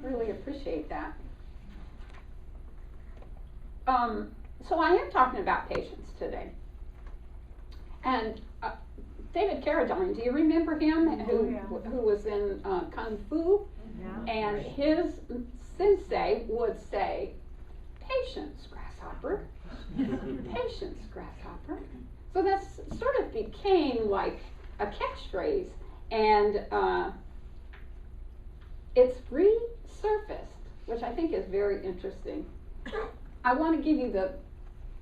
Really appreciate that. So I am talking about patience today. And David Carradine, do you remember him? Who was in Kung Fu? Yeah. And his sensei would say, patience, grasshopper. Patience, grasshopper. So that sort of became like a catchphrase. And it's resurfaced, which I think is very interesting. I want to give you the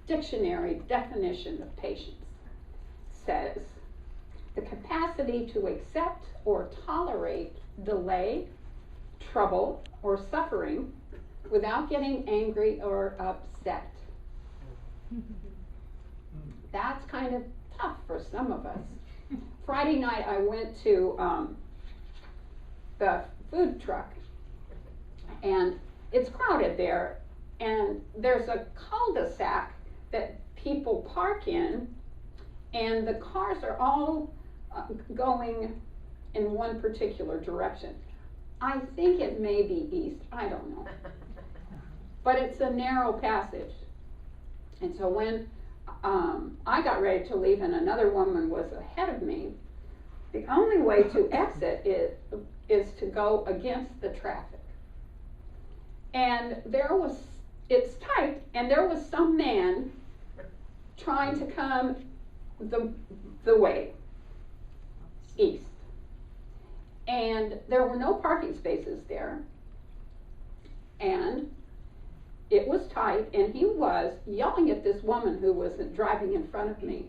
dictionary definition of patience. Says, the capacity to accept or tolerate delay, trouble, or suffering without getting angry or upset. That's kind of tough for some of us. Friday night I went to the food truck, and it's crowded there, and there's a cul-de-sac that people park in, and the cars are all going in one particular direction. I think it may be east, I don't know. But it's a narrow passage. And so when I got ready to leave and another woman was ahead of me, the only way to exit is to go against the traffic. And it's tight, and there was some man trying to come the way east. And there were no parking spaces there. And it was tight, and he was yelling at this woman who was driving in front of me.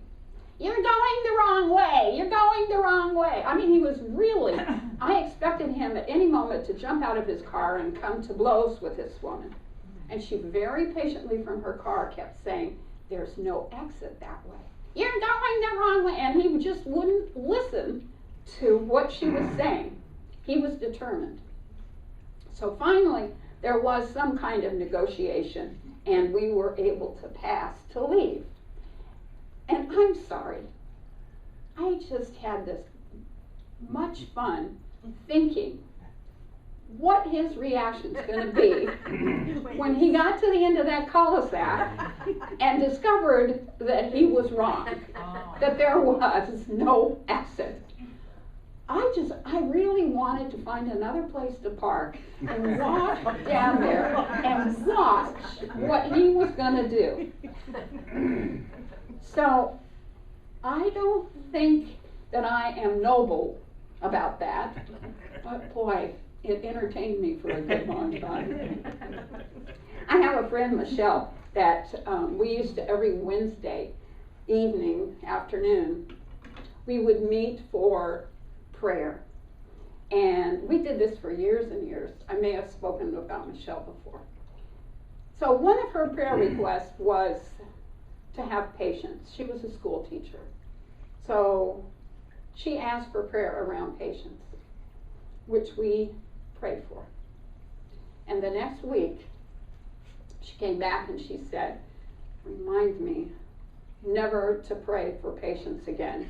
You're going the wrong way, you're going the wrong way. I mean, he was really, I expected him at any moment to jump out of his car and come to blows with this woman. And she very patiently from her car kept saying, there's no exit that way. You're going the wrong way. And he just wouldn't listen to what she was saying. He was determined. So finally, there was some kind of negotiation, and we were able to pass to leave. And I'm sorry, I just had this much fun thinking what his reaction's going to be when he got to the end of that cul-de-sac and discovered that he was wrong, that there was no exit. I really wanted to find another place to park and walk down there and watch what he was going to do. So I don't think that I am noble about that, but boy, it entertained me for a good long time. I have a friend, Michelle, that we used to every Wednesday afternoon, we would meet for prayer. And we did this for years and years. I may have spoken about Michelle before. So one of her prayer requests was to have patience. She was a school teacher. So she asked for prayer around patience, which we prayed for. And the next week, she came back and she said, remind me never to pray for patience again.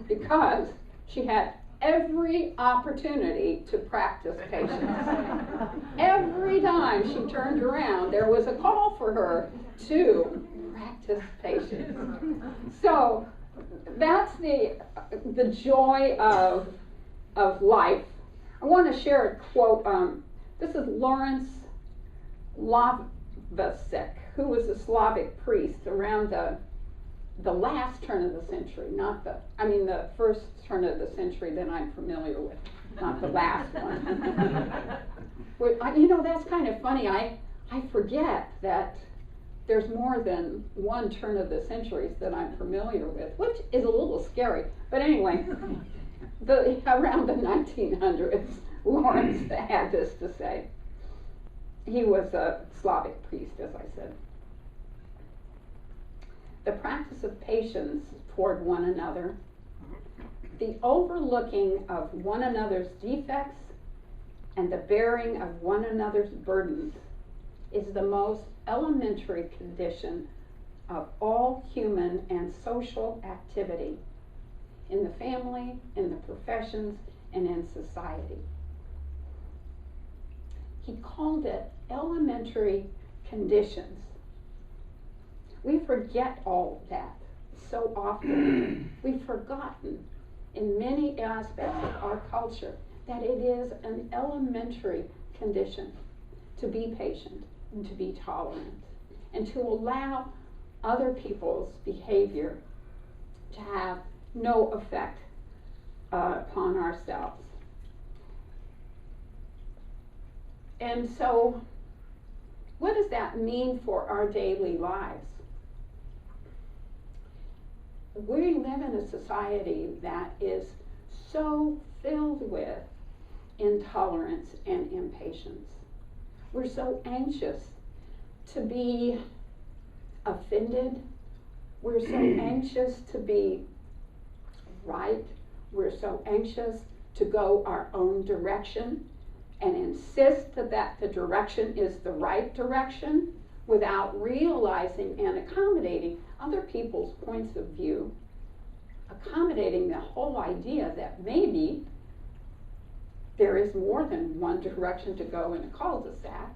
Because she had every opportunity to practice patience. Every time she turned around, there was a call for her to practice patience. So that's the joy of life. I want to share a quote. This is Lawrence Lavasek, who was a Slavic priest around the last turn of the century, the first turn of the century that I'm familiar with, not the last one. That's kind of funny. I forget that there's more than one turn of the centuries that I'm familiar with, which is a little scary. But anyway, around the 1900s, Lawrence had this to say. He was a Slavic priest, as I said. The practice of patience toward one another, the overlooking of one another's defects, and the bearing of one another's burdens is the most elementary condition of all human and social activity in the family, in the professions, and in society. He called it elementary conditions. We forget all of that so often. We've forgotten in many aspects of our culture that it is an elementary condition to be patient and to be tolerant and to allow other people's behavior to have no effect upon ourselves. And so, what does that mean for our daily lives? We live in a society that is so filled with intolerance and impatience. We're so anxious to be offended. We're so anxious to be right. We're so anxious to go our own direction and insist that the direction is the right direction without realizing and accommodating other people's points of view, accommodating the whole idea that maybe there is more than one direction to go in a cul-de-sac.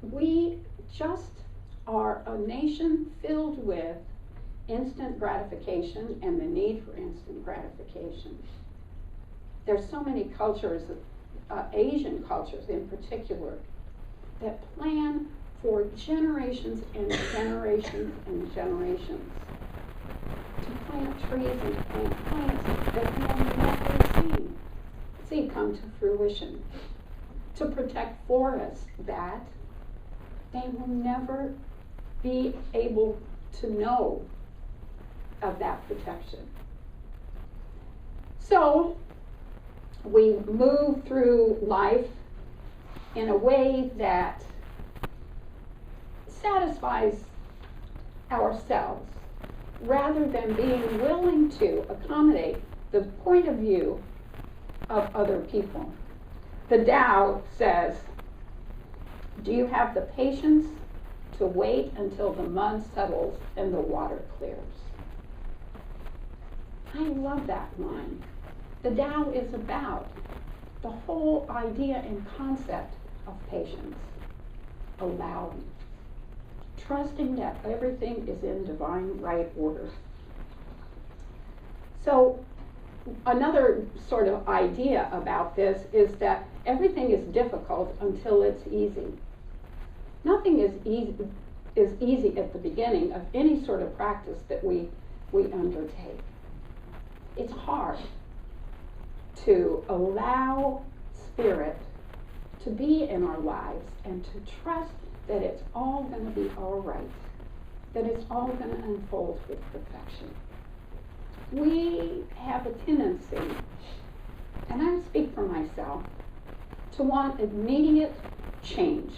We just are a nation filled with instant gratification and the need for instant gratification. There's so many cultures, Asian cultures in particular, that plan for generations and generations and generations to plant trees and to plant plants that we'll never see come to fruition, to protect forests that they will never be able to know of that protection. So we move through life in a way that satisfies ourselves rather than being willing to accommodate the point of view of other people. The Tao says, do you have the patience to wait until the mud settles and the water clears? I love that line. The Tao is about the whole idea and concept of patience, allowing, trusting that everything is in divine right order. So another sort of idea about this is that everything is difficult until it's easy. Nothing is easy at the beginning of any sort of practice that we undertake. It's hard to allow Spirit to be in our lives and to trust that it's all going to be all right, that it's all going to unfold with perfection. We have a tendency, and I speak for myself, to want immediate change.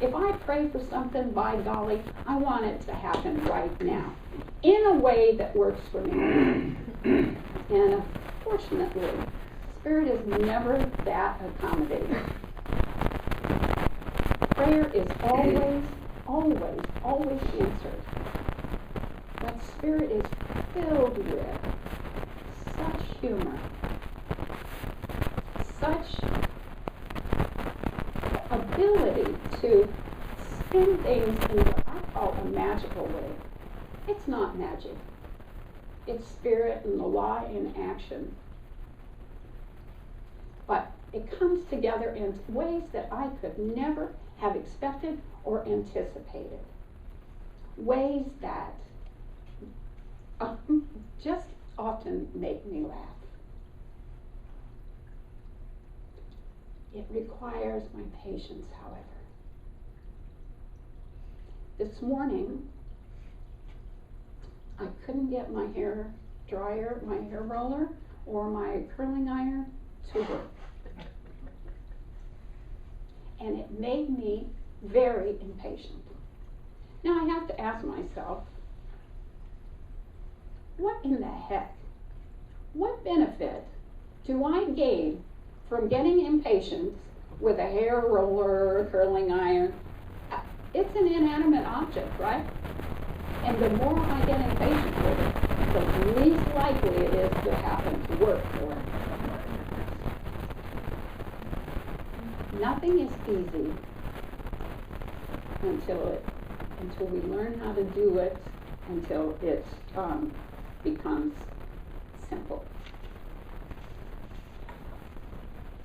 If I pray for something, by golly, I want it to happen right now, in a way that works for me. And unfortunately, Spirit is never that accommodating. Prayer is always answered. But Spirit is filled with such humor, such ability to spin things in what I call a magical way. It's not magic. It's Spirit and the law in action. But it comes together in ways that I could never have expected or anticipated. Ways that just often make me laugh. It requires my patience, however. This morning, I couldn't get my hair dryer, my hair roller, or my curling iron to work. And it made me very impatient. Now I have to ask myself, what in the heck? What benefit do I gain from getting impatient with a hair roller or a curling iron? It's an inanimate object, right? And the more I get impatient with it, the least likely it is to happen to work for it. Nothing is easy until we learn how to do it, until it becomes simple.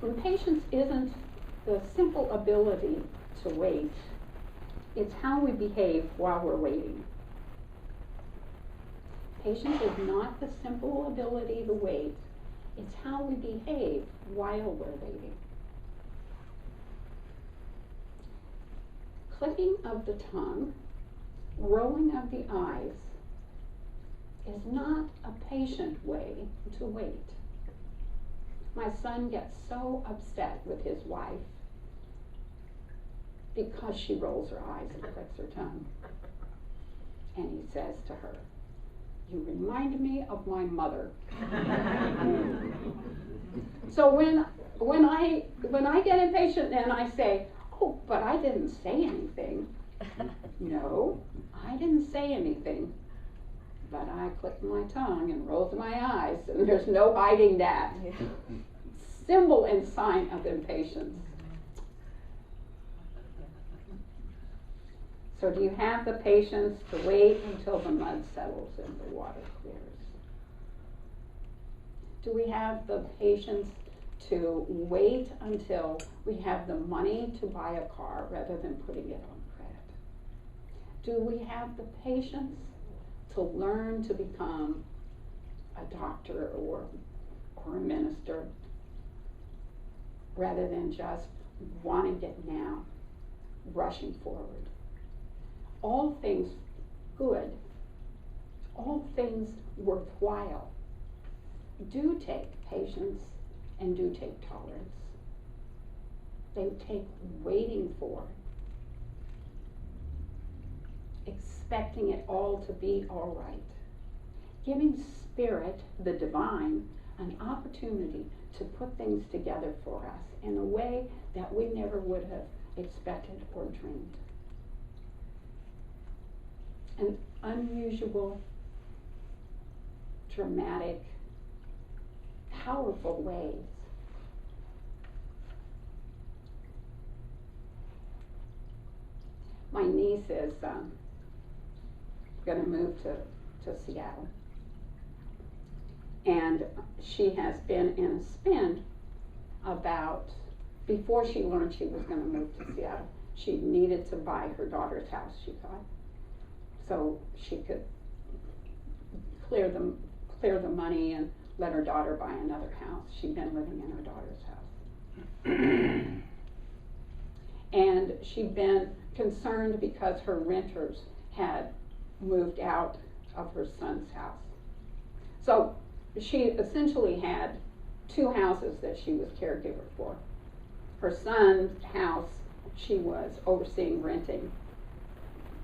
And patience isn't the simple ability to wait, it's how we behave while we're waiting. Patience is not the simple ability to wait, it's how we behave while we're waiting. Clicking of the tongue, rolling of the eyes is not a patient way to wait. My son gets so upset with his wife because she rolls her eyes and clicks her tongue. And he says to her, "You remind me of my mother." So when I get impatient and I say, "Oh, but I didn't say anything." No, I didn't say anything, but I clicked my tongue and rolled my eyes, and there's no hiding that. Symbol and sign of impatience. So do you have the patience to wait until the mud settles and the water clears? Do we have the patience to wait until we have the money to buy a car rather than putting it on credit? Do we have the patience to learn to become a doctor or a minister rather than just wanting it now, rushing forward? All things good, all things worthwhile do take patience and do take tolerance. They take waiting for, expecting it all to be all right, giving Spirit, the divine, an opportunity to put things together for us in a way that we never would have expected or dreamed. An unusual, dramatic, powerful ways. My niece is going to move to Seattle. And she has been in a spin about, before she learned she was going to move to Seattle, she needed to buy her daughter's house, she thought, so she could clear the money and let her daughter buy another house. She'd been living in her daughter's house. And she'd been concerned because her renters had moved out of her son's house. So she essentially had two houses that she was caregiver for. Her son's house she was overseeing renting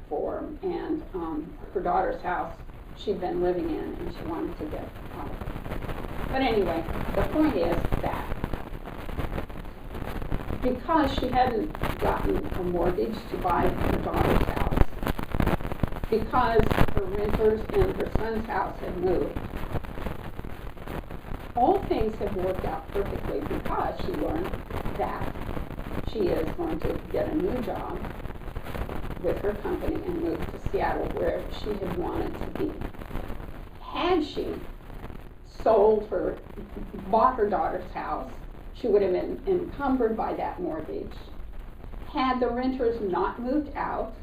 for, and her daughter's house she'd been living in and she wanted to get out of it. But anyway, the point is that because she hadn't gotten a mortgage to buy her daughter's house, because her renters in her son's house had moved, all things have worked out perfectly because she learned that she is going to get a new job with her company and move to Seattle where she had wanted to be. Had she bought her daughter's house, she would have been encumbered by that mortgage. Had the renters not moved out,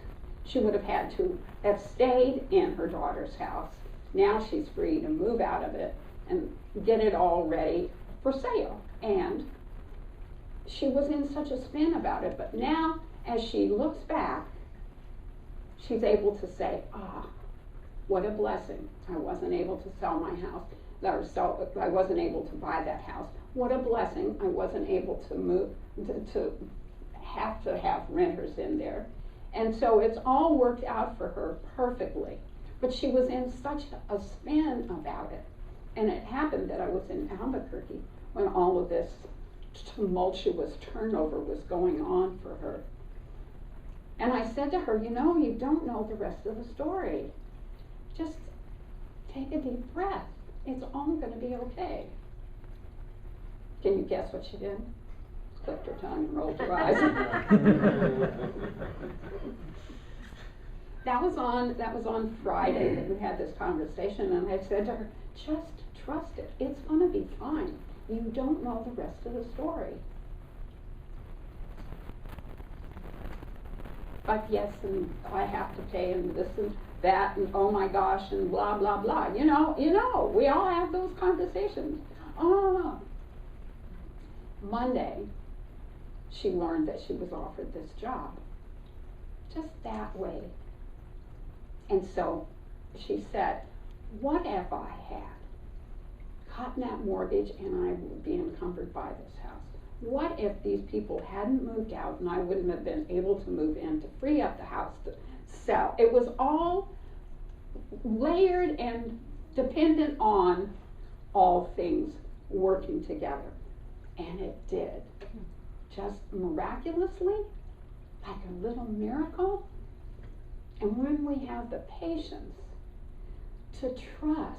she would have had to have stayed in her daughter's house. Now she's free to move out of it and get it all ready for sale. And she was in such a spin about it, but now as she looks back, she's able to say, what a blessing. I wasn't able to sell my house, I wasn't able to buy that house. What a blessing I wasn't able to move, to have renters in there. And so it's all worked out for her perfectly. But she was in such a spin about it. And it happened that I was in Albuquerque when all of this tumultuous turnover was going on for her. And I said to her, you don't know the rest of the story. Just take a deep breath. It's all going to be okay. Can you guess what she did? clicked her tongue and rolled her eyes. That was on Friday that we had this conversation, and I said to her, just trust it. It's going to be fine. You don't know the rest of the story. But yes, and I have to pay, and this and that, and oh my gosh, and blah, blah, blah. You know, we all have those conversations. Monday, she learned that she was offered this job. Just that way. And so she said, what if I had gotten that mortgage and I would be encumbered by this house? What if these people hadn't moved out and I wouldn't have been able to move in to free up the house to sell? It was all layered and dependent on all things working together. And it did. Just miraculously, like a little miracle. And when we have the patience to trust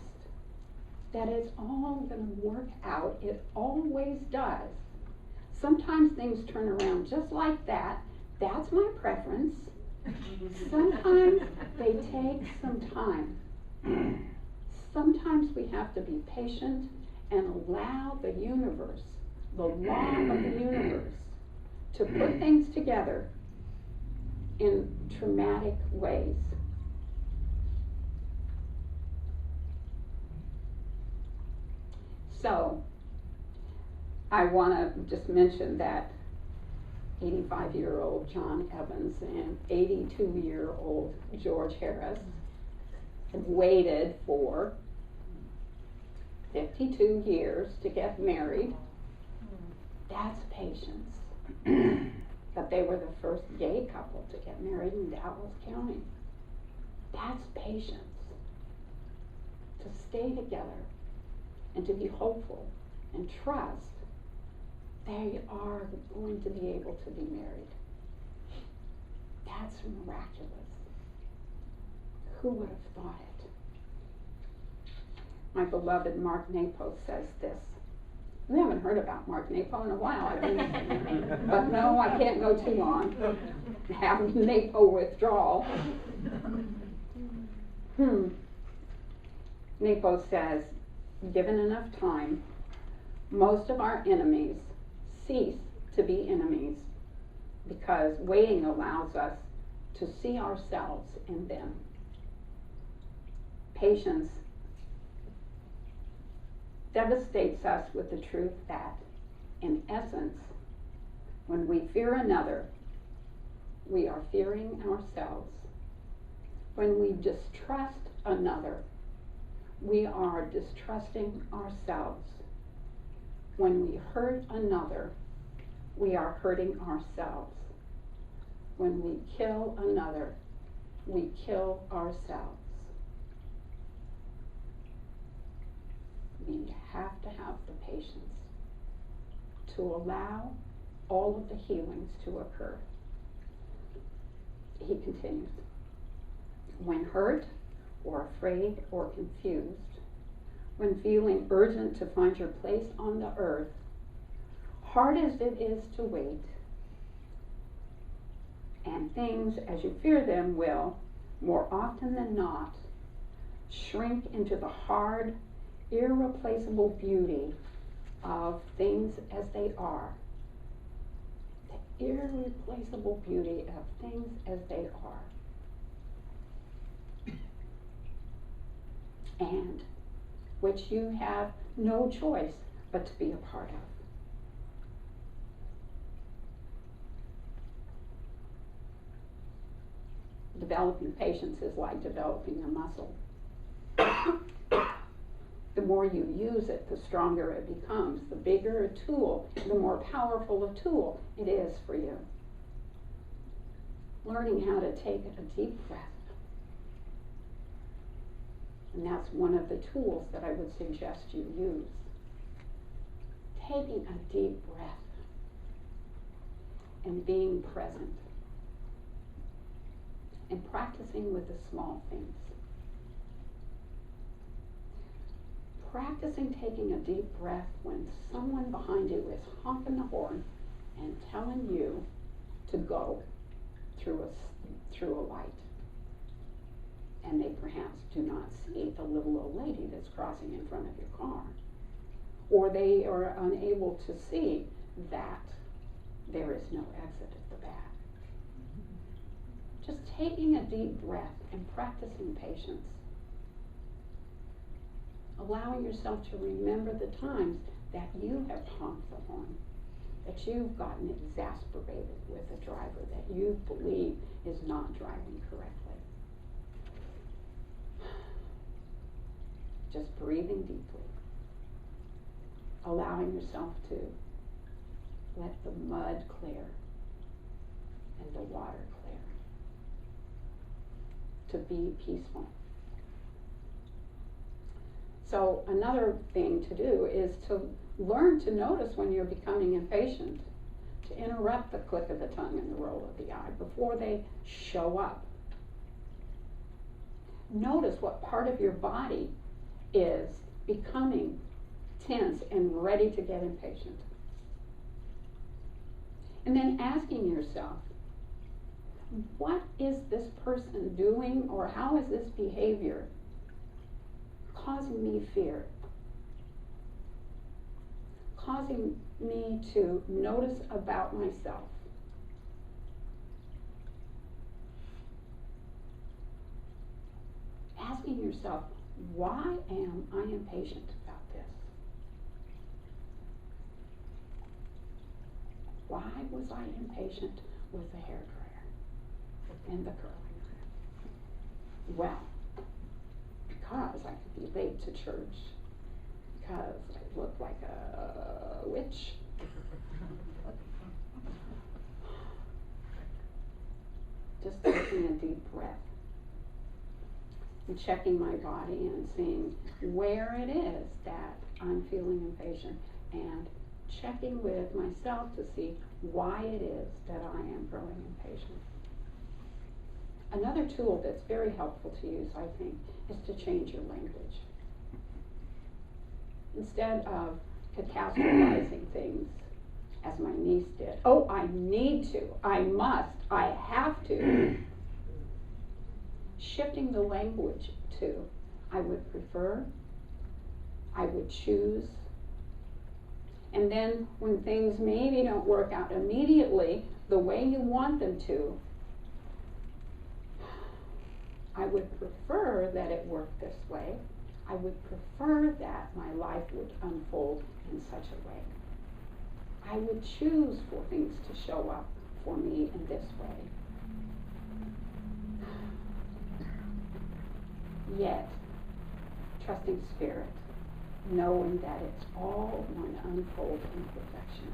that it's all going to work out, it always does. Sometimes things turn around just like that. That's my preference. Sometimes they take some time. Sometimes we have to be patient and allow the universe, the law of the universe, to put things together in traumatic ways. So, I want to just mention that 85-year-old John Evans and 82-year-old George Harris have waited for 52 years to get married. That's patience. But they were the first gay couple to get married in Dallas County. That's patience. To stay together and to be hopeful and trust they are going to be able to be married. That's miraculous. Who would have thought it? My beloved Mark Napo says this. We haven't heard about Mark Napo in a while, but no, I can't go too long. Have Napo withdrawal. Napo says, given enough time, most of our enemies cease to be enemies because waiting allows us to see ourselves in them. Patience devastates us with the truth that, in essence, when we fear another, we are fearing ourselves. When we distrust another, we are distrusting ourselves. When we hurt another, we are hurting ourselves. When we kill another, we kill ourselves. We have to have the patience to allow all of the healings to occur. He continues, when hurt or afraid or confused, when feeling urgent to find your place on the earth, hard as it is to wait, and things as you fear them will, more often than not, shrink into the hard, irreplaceable beauty of things as they are. The irreplaceable beauty of things as they are. And which you have no choice but to be a part of. Developing patience is like developing a muscle. The more you use it, the stronger it becomes. The bigger a tool, the more powerful a tool it is for you. Learning how to take a deep breath. And that's one of the tools that I would suggest you use. Taking a deep breath and being present. And practicing with the small things. Practicing taking a deep breath when someone behind you is honking the horn and telling you to go through a light. And they perhaps do not see the little old lady that's crossing in front of your car. Or they are unable to see that there is no exit at the back. Just taking a deep breath and practicing patience. Allowing yourself to remember the times that you have honked the horn, that you've gotten exasperated with a driver that you believe is not driving correctly. Just breathing deeply. Allowing yourself to let the mud clear and the water clear. To be peaceful. So another thing to do is to learn to notice when you're becoming impatient, to interrupt the click of the tongue and the roll of the eye before they show up. Notice what part of your body is becoming tense and ready to get impatient. And then asking yourself, what is this person doing, or how is this behavior causing me fear? Causing me to notice about myself. Asking yourself, why am I impatient about this? Why was I impatient with the hairdryer and the curling iron? Well, because I could be late to church, because I look like a witch. Just taking a deep breath and checking my body and seeing where it is that I'm feeling impatient, and checking with myself to see why it is that I am growing impatient. Another tool that's very helpful to use, I think, is to change your language. Instead of catastrophizing things, as my niece did. Oh, I need to, I must, I have to. Shifting the language to, I would prefer, I would choose. And then when things maybe don't work out immediately the way you want them to, I would prefer that it worked this way. I would prefer that my life would unfold in such a way. I would choose for things to show up for me in this way. Yet, trusting Spirit, knowing that it's all going to unfold in perfection,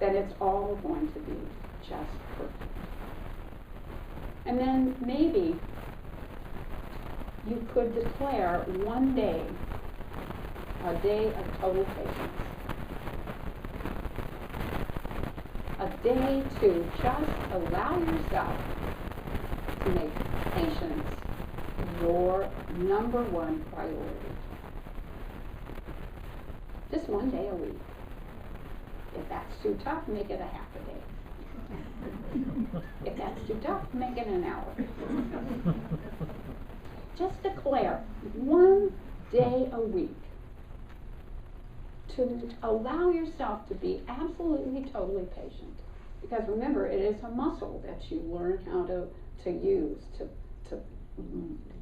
that it's all going to be just perfect. And then maybe you could declare one day, a day of total patience. A day to just allow yourself to make patience your number one priority. Just one day a week. If that's too tough, make it a half a day. If that's too tough, make it an hour. Just declare one day a week to allow yourself to be absolutely, totally patient. Because remember, it is a muscle that you learn how to use to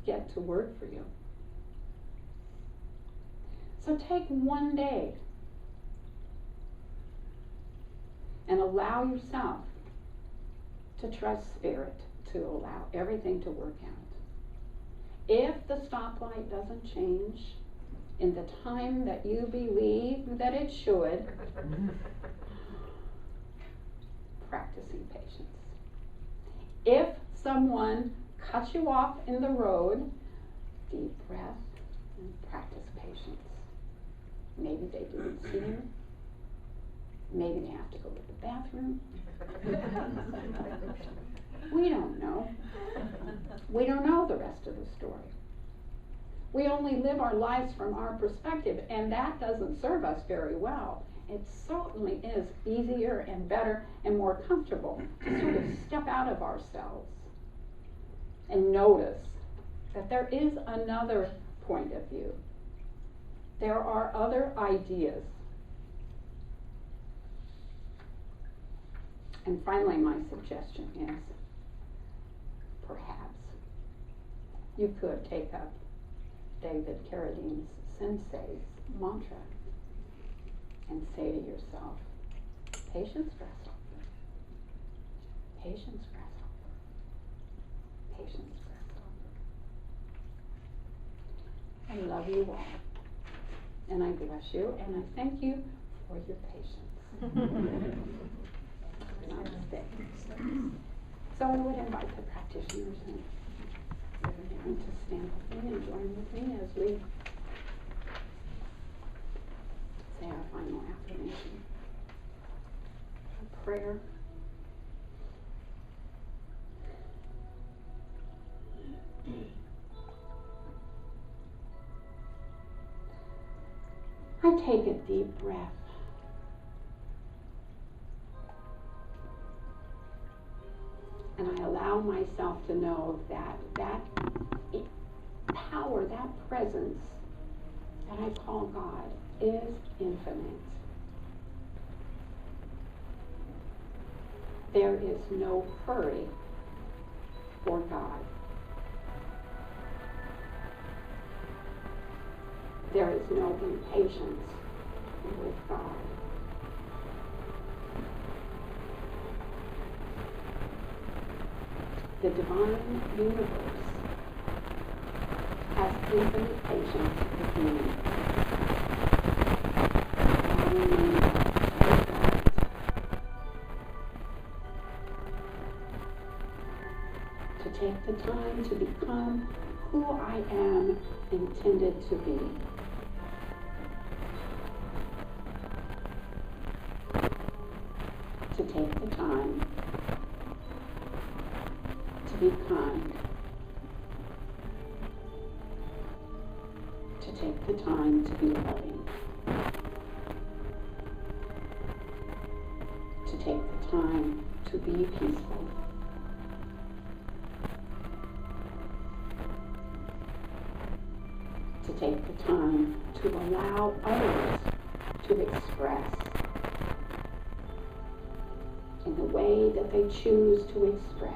get to work for you. So take one day and allow yourself to trust Spirit to allow everything to work out. If the stoplight doesn't change in the time that you believe that it should, practicing patience. If someone cuts you off in the road, deep breath and practice patience. Maybe they didn't see you. Maybe they have to go to the bathroom. We don't know. We don't know the rest of the story. We only live our lives from our perspective, and that doesn't serve us very well. it certainly is easier and better and more comfortable to sort of step out of ourselves and notice that there is another point of view. There are other ideas. And finally, my suggestion is perhaps you could take up David Carradine's Sensei's mantra and say to yourself, patience, grasshopper. Patience, grasshopper. Patience, grasshopper. I love you all. And I bless you, and I thank you for your patience. Namaste. So I would invite the practitioners and everyone to stand with me and join with me as we say our final affirmation. A prayer. I take a deep breath. And I allow myself to know that power, that presence that I call God is infinite. There is no hurry for God. There is no impatience with God. The divine universe has infinite patience with me. I remain with God. To take the time to become who I am intended to be. To take the time to be kind, to take the time to be loving, to take the time to be peaceful, to take the time to allow others to express in the way that they choose to express.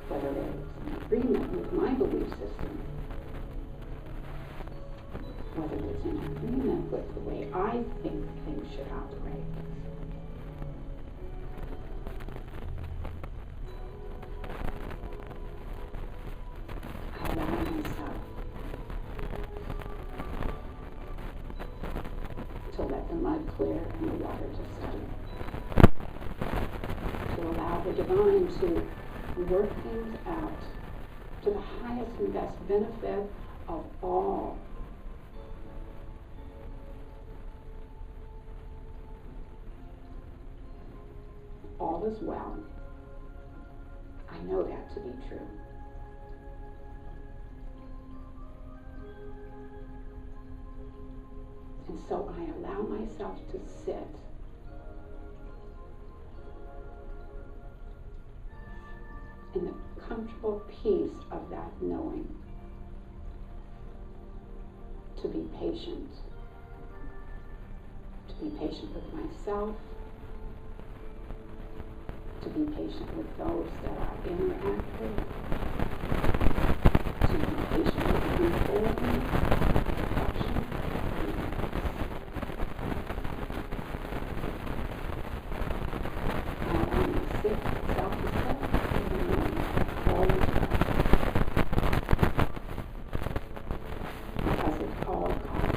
Whether there's an agreement with my belief system, whether there's an agreement with the way I think things should operate. I allow myself to let the mud clear and the water to settle. To allow the divine to work things out to the highest and best benefit of all. All is well. I know that to be true. And so I allow myself to sit in the comfortable peace of that knowing. To be patient. To be patient with myself. To be patient with those that I interact with. To be patient with the unfolding, reflection, and now I'm going to sit self-respect and remain always right. Because it's all God.